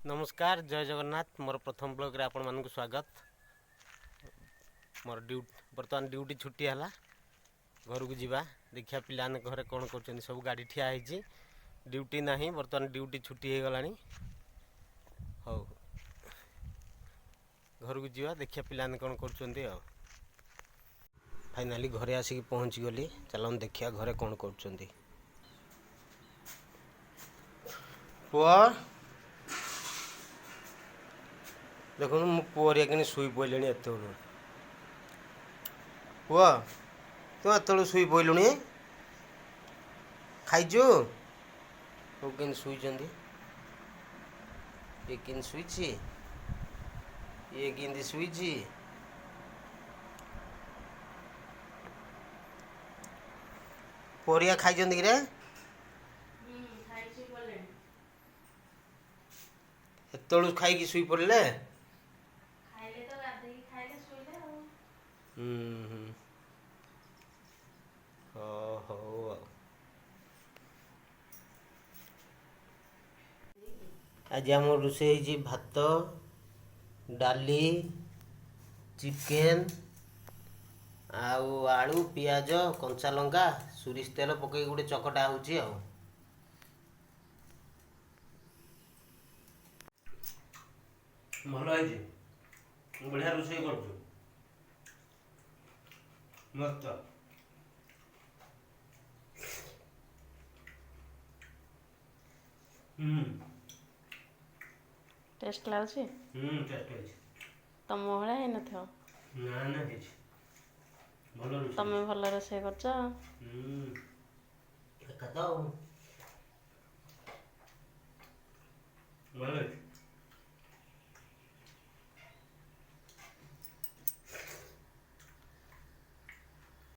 नमस्कार जय जगन्नाथ मोर प्रथम ब्लॉग रे आपण मानक स्वागत। मोर बर्तमान ड्यूटी छुट्टी है घर को जीवा देखिया पिला घरे कौन कर सब गाड़ी ठिया है ड्यूटी नहीं बर्तमान ड्यूटी छुट्टी हो गला हौ घर को जीवा देखिया पिला कौन कर फाइनाली घरे आसिक पहुँची गली चलन देखिया घरे कौन कर पुआ देखो मो पुअरिया कि शुई पड़े एत पुआ तू एत शुई पड़लु खाइचु कि शुई ये कि शुई ये कि शुई पुअरिया खाई कि एतलू खाई शुई पड़े आज आम रोषे भात डाली चिकेन आलू पियाज कंचा लंका सोरिष तेल पकई गोटे चकटा होची भल बढ़िया रोषे कर मस्त टेस्ट लाଗୁଛି टेस्ट लाଗୁଛି ତମ ଭଳିଆ ହେଇନଥିବ ନା ନା ହେଇଛି ଭଲ ରୋଷେଇ ତମେ ଭଲ ରୋଷେଇ କରୁଛ ଏକା ତ